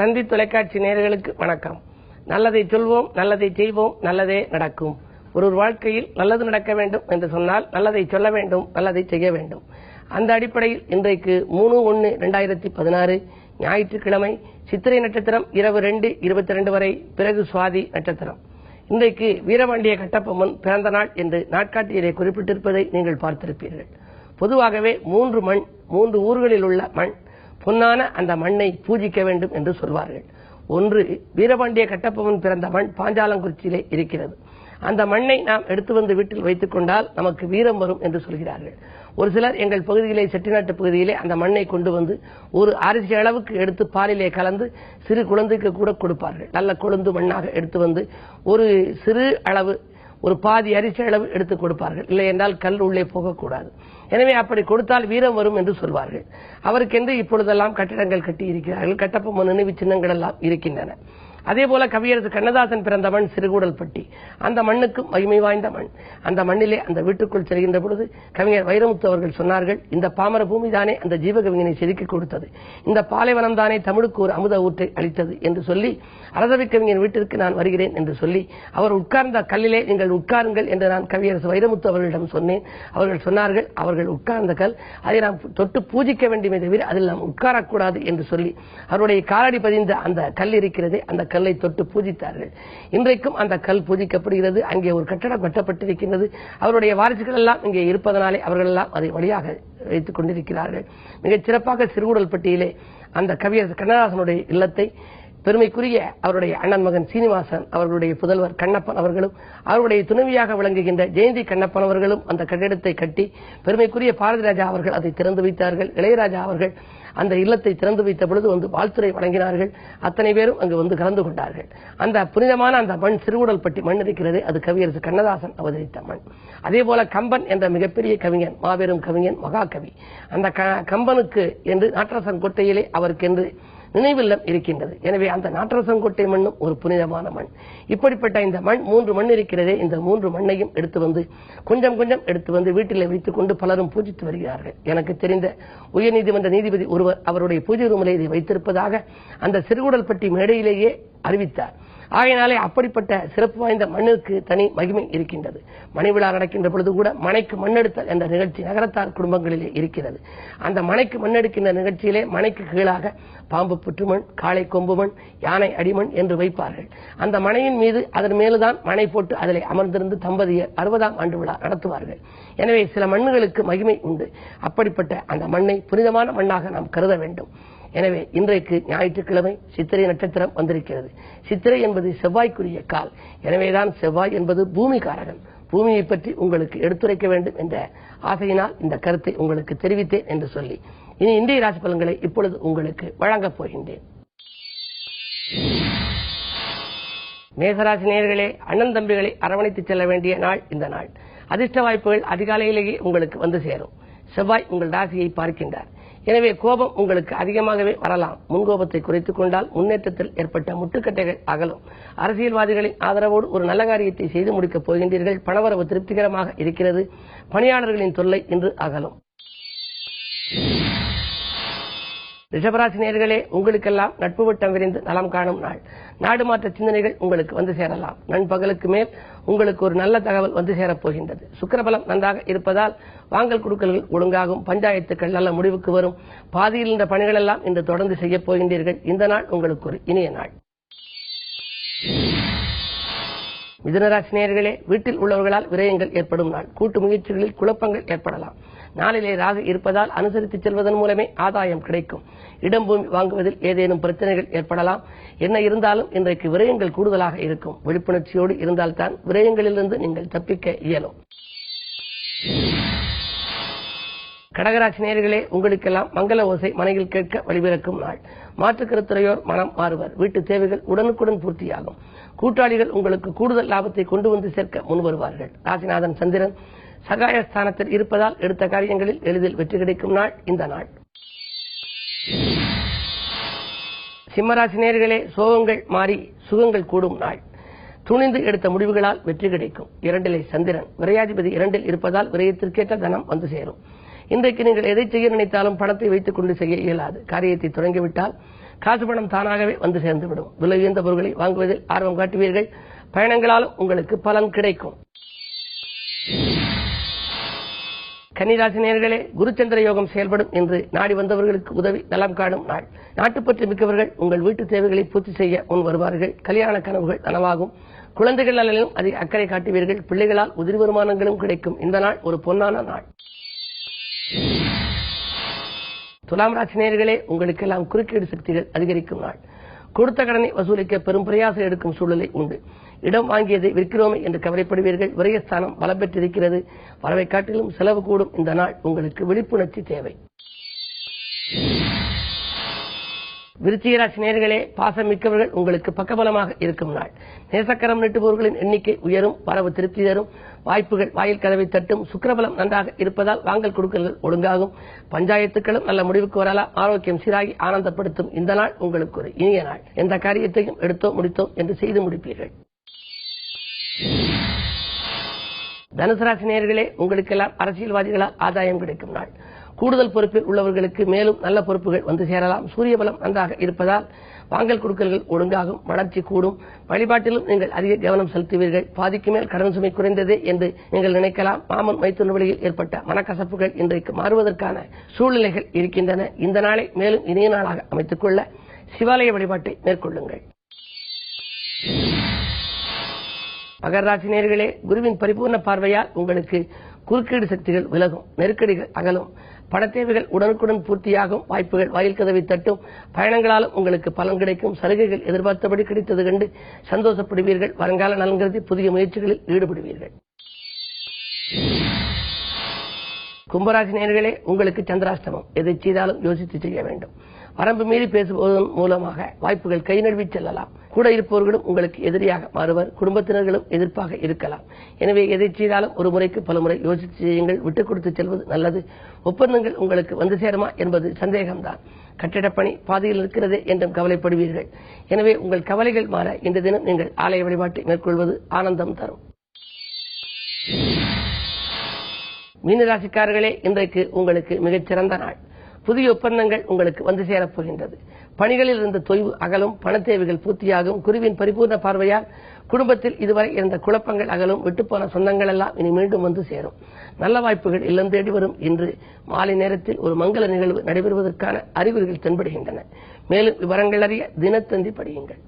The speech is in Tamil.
தந்தி தொலைக்காட்சி நேயர்களுக்கு வணக்கம். நல்லதை சொல்வோம், நல்லதை செய்வோம், நல்லதே நடக்கும். ஒரு வாழ்க்கையில் நல்லது நடக்க வேண்டும் என்று சொன்னால் நல்லதை சொல்ல வேண்டும், நல்லதை செய்ய வேண்டும். அந்த அடிப்படையில் இன்றைக்கு 3/1/2016 ஞாயிற்றுக்கிழமை சித்திரை நட்சத்திரம் இரவு 2:22 வரை, பிறகு சுவாதி நட்சத்திரம். இன்றைக்கு வீரபாண்டிய கட்டபொம்மன் பிறந்த நாள் என்று நாட்காட்டியிலே குறிப்பிட்டிருப்பதை நீங்கள் பார்த்திருப்பீர்கள். பொதுவாகவே 3 மண், 3 ஊர்களில் உள்ள மண், பொன்னான அந்த மண்ணை பூஜிக்க வேண்டும் என்று சொல்வார்கள். ஒன்று, வீரபாண்டிய கட்டபொம்மன் பிறந்த மண் பாஞ்சாலங்குறிச்சியிலே இருக்கிறது. அந்த மண்ணை நாம் எடுத்து வந்து வீட்டில் வைத்துக் கொண்டால் நமக்கு வீரம் வரும் என்று சொல்கிறார்கள். ஒரு சிலர் எங்கள் பகுதியிலே, செட்டிநாட்டு பகுதியிலே அந்த மண்ணை கொண்டு வந்து ஒரு அரிசி அளவுக்கு எடுத்து பாலிலே கலந்து சிறு குழந்தைக்கு கூட கொடுப்பார்கள். நல்ல கொழுந்து மண்ணாக எடுத்து வந்து ஒரு சிறு அளவு, ஒரு பாதி அரிசி அளவு எடுத்து கொடுப்பார்கள். இல்லை என்றால் கல் உள்ளே போகக்கூடாது. எனவே அப்படி கொடுத்தால் வீரம் வரும் என்று சொல்வார்கள். அவருக்கென்று இப்பொழுதெல்லாம் கட்டிடங்கள் கட்டி இருக்கிறார்கள். கட்டபொம்மன் நினைவு சின்னங்கள் எல்லாம் இருக்கின்றன. அதேபோல கவியரசு கண்ணதாசன் பிறந்த மண் சிறுகூடல்பட்டி. அந்த மண்ணுக்கும் மகிமை வாய்ந்த மண். அந்த மண்ணிலே அந்த வீட்டுக்குள் செல்கின்ற பொழுது கவிஞர் வைரமுத்து அவர்கள் சொன்னார்கள், இந்த பாமர பூமி தானே அந்த ஜீவகவிஞனை செதுக்கி கொடுத்தது, இந்த பாலைவனம் தானே தமிழுக்கு ஒரு அமுத ஊற்றை அளித்தது என்று சொல்லி, அரசவை கவிஞர் வீட்டிற்கு நான் வருகிறேன் என்று சொல்லி, அவர் உட்கார்ந்த கல்லிலே நீங்கள் உட்காருங்கள் என்று நான் கவியரசு வைரமுத்து அவர்களிடம் சொன்னேன். அவர்கள் சொன்னார்கள், அவர்கள் உட்கார்ந்த கல், அதை நாம் தொட்டு பூஜிக்க வேண்டுமே தவிர அதில் நாம் உட்காரக்கூடாது என்று சொல்லி, அவருடைய காலடி பதிந்த அந்த கல் இருக்கிறது, அந்த கல்லை தொட்டு பூஜித்தார்கள். இன்றைக்கும் அந்த கல் பூஜிக்கப்படுகிறது. அங்கே ஒரு கட்டடம் கட்டப்பட்டிருக்கிறது. அவருடைய வாரிசுகள் எல்லாம் இங்கே இருப்பதனாலே அவர்கள் எல்லாம் அதை வழியாக வைத்துக் கொண்டிருக்கிறார்கள். மிகச் சிறப்பாக சிறுகூடல்பட்டியிலே அந்த கவியரசு கண்ணதாசனுடைய இல்லத்தை பெருமைக்குரிய அவருடைய அண்ணன் மகன் சீனிவாசன் அவர்களுடைய புதல்வர் கண்ணப்பன் அவர்களும், அவருடைய துணைவியாக விளங்குகின்ற ஜெயந்தி கண்ணப்பன் அவர்களும் அந்த கட்டிடத்தை கட்டி, பெருமைக்குரிய பாரதிராஜா அவர்கள் அதை திறந்து வைத்தார்கள். இளையராஜா அவர்கள் அந்த இல்லத்தை திறந்து வைத்த பொழுது வந்து வாழ்த்துரை வழங்கினார்கள். அத்தனை பேரும் அங்கு வந்து கலந்து கொண்டார்கள். அந்த புனிதமான அந்த மண், சிறுகூடல்பட்டி மண் இருக்கிறது, அது கவியரசு கண்ணதாசன் அவதரித்த மண். அதே போல கம்பன் என்ற மிகப்பெரிய கவிஞன், மாபெரும் கவிஞன், மகாகவி, அந்த கம்பனுக்கு என்று நாட்டரசன்கோட்டையிலே அவருக்கென்று நினைவில்லம் இருக்கின்றது. எனவே அந்த நாட்டரசன்கோட்டை மண்ணும் ஒரு புனிதமான மண். இப்படிப்பட்ட இந்த மண், 3 மண் இருக்கிறதே, இந்த 3 மண்ணையும் எடுத்து வந்து கொஞ்சம் கொஞ்சம் எடுத்து வந்து வீட்டிலே வைத்துக் கொண்டு பலரும் பூஜித்து வருகிறார்கள். எனக்கு தெரிந்த உயர்நீதிமன்ற நீதிபதி ஒருவர் அவருடைய பூஜை ரூமிலே இதை வைத்திருப்பதாக அந்த சிறுகூடல்பட்டி மேடையிலேயே அறிவித்தார். ஆகையினாலே அப்படிப்பட்ட சிறப்பு வாய்ந்த மண்ணுக்கு தனி மகிமை இருக்கின்றது. மணி விழா நடக்கின்ற பொழுது கூட மனைக்கு மண்ணெடுத்தல் என்ற நிகழ்ச்சி நகரத்தார் குடும்பங்களிலே இருக்கிறது. அந்த மனைக்கு மண்ணெடுக்கின்ற நிகழ்ச்சியிலே மனைக்கு கீழாக பாம்பு புற்றுமண், காளை கொம்பு மண், யானை அடிமண் என்று வைப்பார்கள். அந்த மனையின் மீது அதன் மேலுதான் மனை போட்டு அதிலே அமர்ந்திருந்து தம்பதியர் 60ஆம் ஆண்டு விழா நடத்துவார்கள். எனவே சில மண்ணுகளுக்கு மகிமை உண்டு. அப்படிப்பட்ட அந்த மண்ணை புனிதமான மண்ணாக நாம் கருத வேண்டும். எனவே இன்றைக்கு ஞாயிற்றுக்கிழமை சித்திரை நட்சத்திரம் வந்திருக்கிறது. சித்திரை என்பது செவ்வாய்க்குரிய கால். எனவேதான் செவ்வாய் என்பது பூமிகாரகன். பூமியை பற்றி உங்களுக்கு எடுத்துரைக்க வேண்டும் என்ற ஆசையினால் இந்த கருத்தை உங்களுக்கு தெரிவித்தேன் என்று சொல்லி, இனி இந்திய ராசி பலன்களை இப்பொழுது உங்களுக்கு வழங்கப் போகின்றேன். மேசராசி நேயர்களே, அண்ணன் தம்பிகளை அரவணைத்து செல்ல வேண்டிய நாள் இந்த நாள். அதிர்ஷ்ட வாய்ப்புகள் அதிகாலையிலேயே உங்களுக்கு வந்து சேரும். செவ்வாய் உங்கள் ராசியை பார்க்கின்றார். எனவே கோபம் உங்களுக்கு அதிகமாகவே வரலாம். முன்கோபத்தை குறைத்துக் கொண்டால் முன்னேற்றத்தில் ஏற்பட்ட முட்டுக்கட்டைகள் அகலும். அரசியல்வாதிகளின் ஆதரவோடு ஒரு நல்ல காரியத்தை செய்து முடிக்கப் போகின்றீர்கள். பணவரவு திருப்திகரமாக இருக்கிறது. பணியாளர்களின் தொல்லை இன்று அகலும். ரிஷபராசி நேயர்களே, உங்களுக்கெல்லாம் நட்பு வட்டம் விரிந்து நலம் காணும் நாள். நாடு மாற்ற சிந்தனைகள் உங்களுக்கு வந்து சேரலாம். நண்பகலுக்கு மேல் உங்களுக்கு ஒரு நல்ல தகவல் வந்து சேரப்போகின்றது. சுக்கிரபலம் நன்றாக இருப்பதால் வாங்கல் கொடுக்கல்கள் ஒழுங்காகும். பஞ்சாயத்துக்கள் நல்ல முடிவுக்கு வரும். பாதியில் இந்த பணிகள் எல்லாம் இன்று தொடர்ந்து செய்யப் போகின்றீர்கள். இந்த நாள் உங்களுக்கு ஒரு இனிய நாள். மிதுனராசி நேயர்களே, வீட்டில் உள்ளவர்களால் விரயங்கள் ஏற்படும் நாள். கூட்டு முயற்சிகளில் குழப்பங்கள் ஏற்படலாம். நாளிலே ராகு இருப்பதால் அனுசரித்து செல்வதன் மூலமே ஆதாயம் கிடைக்கும். இடம் பூமி வாங்குவதில் ஏதேனும் பிரச்சனைகள் ஏற்படலாம். என்ன இருந்தாலும் இன்றைக்கு விரயங்கள் கூடுதலாக இருக்கும். விழிப்புணர்ச்சியோடு இருந்தால்தான் விரயங்களிலிருந்து நீங்கள் தப்பிக்க இயலும். கடகராசி நேயர்களே, உங்களுக்கெல்லாம் மங்கள ஓசை மனையில் கேட்க வழிபிறக்கும் நாள். மாற்றுக் கருத்துறையோர் மனம் மாறுவர். வீட்டு தேவைகள் உடனுக்குடன் பூர்த்தியாகும். கூட்டாளிகள் உங்களுக்கு கூடுதல் லாபத்தை கொண்டு வந்து சேர்க்க முன்வருவார்கள். ராசிநாதன் சந்திரன் சகாயஸ்தானத்தில் இருப்பதால் எடுத்த காரியங்களில் எளிதில் வெற்றி கிடைக்கும் நாள் இந்த நாள். சிம்மராசி நேயர்களே, சோகங்கள் மாறி சுகங்கள் கூடும் நாள். துணிந்து எடுத்த முடிவுகளால் வெற்றி கிடைக்கும். 2 சந்திரன் விரையாதிபதி 2 இருப்பதால் விரயத்திற்கேற்ற தனம் வந்து சேரும். இன்றைக்கு நீங்கள் எதை செய்ய நினைத்தாலும் பணத்தை வைத்துக் கொண்டு செய்ய இயலாது. காரியத்தை தொடங்கிவிட்டால் காசு பணம் தானாகவே வந்து சேர்ந்துவிடும். விலை உயர்ந்த பொருட்களை வாங்குவதில் ஆர்வம் காட்டுவீர்கள். பயணங்களாலும் உங்களுக்கு பலன் கிடைக்கும். கன்னிராசி நேயர்களே, குருச்சந்திர யோகம் செயல்படும் என்று நாடி வந்தவர்களுக்கு உதவி நலம் காணும் நாள். நாட்டுப்பற்று மிக்கவர்கள் உங்கள் வீட்டு தேவைகளை பூர்த்தி செய்ய முன் வருவார்கள். கல்யாண கனவுகள் நனவாகும். குழந்தைகள் நலனிலும் அதிக அக்கறை காட்டுவீர்கள். பிள்ளைகளால் உதிரி வருமானங்களும் கிடைக்கும். இந்த நாள் ஒரு பொன்னான நாள். துலாம் ராசி நேயர்களே, உங்களுக்கெல்லாம் குறுக்கீடு சக்திகள் அதிகரிக்கும் நாள். கொடுத்த கடனை வசூலிக்க பெரும் பிரயாசம் எடுக்கும் சூழ்நிலை உண்டு. இடம் வாங்கியதை விற்கிறோமே என்று கவலைப்படுவீர்கள். விரயஸ்தானம் பலம் பெற்றிருக்கிறது. வரவை காட்டிலும் செலவு கூடும். இந்த நாள் உங்களுக்கு விழிப்புணர்ச்சி தேவை. விருச்சிக ராசி நேயர்களே, பாசம் மிக்கவர்கள் உங்களுக்கு பக்கபலமாக இருக்கும் நாள். நேசக்கரம் நீட்டுபவர்களின் எண்ணிக்கை உயரும். வரவு திருப்தி தரும். வாய்ப்புகள் வாயில் கதவை தட்டும். சுக்கிரபலம் நன்றாக இருப்பதால் வாங்கல் கொடுக்கல்கள் ஒழுங்காகும். பஞ்சாயத்துக்களும் நல்ல முடிவுக்கு வரலாம். ஆரோக்கியம் சீராகி ஆனந்தப்படுத்தும். இந்த நாள் உங்களுக்கு ஒரு இனிய நாள். எந்த காரியத்தையும் எடுத்தோம் முடித்தோம் என்று செய்து முடிப்பீர்கள். தனுசு ராசி நேயர்களே, உங்களுக்கெல்லாம் அரசியல்வாதிகளால் ஆதாயம் கிடைக்கும் நாள். கூடுதல் பொறுப்பில் உள்ளவர்களுக்கு மேலும் நல்ல பொறுப்புகள் வந்து சேரலாம். சூரிய பலம் நன்றாக இருப்பதால் வாங்கல் கொடுக்கல்கள் ஒழுங்காகும். வளர்ச்சி கூடும். வழிபாட்டிலும் நீங்கள் அதிக கவனம் செலுத்துவீர்கள். பாதிக்கு மேல் கடன் சுமை குறைந்ததே என்று நீங்கள் நினைக்கலாம். மாமன் மைத்துன வழியில் ஏற்பட்ட மனக்கசப்புகள் இன்றைக்கு மாறுவதற்கான சூழ்நிலைகள் இருக்கின்றன. இந்த நாளை மேலும் இனிய நாளாக அமைத்துக் கொள்ள சிவாலய வழிபாட்டை மேற்கொள்ளுங்கள். மகர ராசி நேயர்களே, குருவின் பரிபூர்ண பார்வையால் உங்களுக்கு குறுக்கீடு சக்திகள் விலகும். நெருக்கடிகள் அகலும். பணத்தேவைகள் உடனுக்குடன் பூர்த்தியாகும். வாய்ப்புகள் வாயில் கதவை தட்டும். பயணங்களாலும் உங்களுக்கு பலன் கிடைக்கும். சலுகைகள் எதிர்பார்த்தபடி கிடைத்தது கண்டு சந்தோஷப்படுவீர்கள். வருங்கால நலன் கருதி புதிய முயற்சிகளில் ஈடுபடுவீர்கள். கும்பராசி நேயர்களே, உங்களுக்கு சந்திராஷ்டமம். எதை செய்தாலும் யோசித்து செய்ய வேண்டும். வரம்பு மீறி பேசுவதன் மூலமாக வாய்ப்புகள் கை நழுவி செல்லலாம். கூட இருப்பவர்களும் உங்களுக்கு எதிரியாக மாறுவர். குடும்பத்தினர்களும் எதிர்ப்பாக இருக்கலாம். எனவே எதை செய்தாலும் ஒரு முறைக்கு பல முறை யோசித்து செய்யுங்கள். விட்டுக் கொடுத்து செல்வது நல்லது. ஒப்பந்தங்கள் உங்களுக்கு வந்து சேருமா என்பது சந்தேகம்தான். கட்டிடப் பணி பாதையில் இருக்கிறதே என்றும் கவலைப்படுவீர்கள். எனவே உங்கள் கவலைகள் மாற இந்த தினம் நீங்கள் ஆலய வழிபாட்டை மேற்கொள்வது ஆனந்தம் தரும். மீனராசிக்காரர்களே, இன்றைக்கு உங்களுக்கு மிகச்சிறந்த நாள். புதிய ஒப்பந்தங்கள் உங்களுக்கு வந்து சேரப்போகின்றது. பணிகளில் இருந்த தொய்வு அகலும். பணத்தேவைகள் பூர்த்தியாகும். குருவின் பரிபூர்ண பார்வையால் குடும்பத்தில் இதுவரை இருந்த குழப்பங்கள் அகலும். விட்டுப்போன சொந்தங்கள் எல்லாம் இனி மீண்டும் வந்து சேரும். நல்ல வாய்ப்புகள் இல்லம் தேடி வரும். இன்று மாலை நேரத்தில் ஒரு மங்கள நிகழ்வு நடைபெறுவதற்கான அறிகுறிகள் தென்படுகின்றன. மேலும் விவரங்கள் அறிய தினத்தந்தி படியுங்கள்.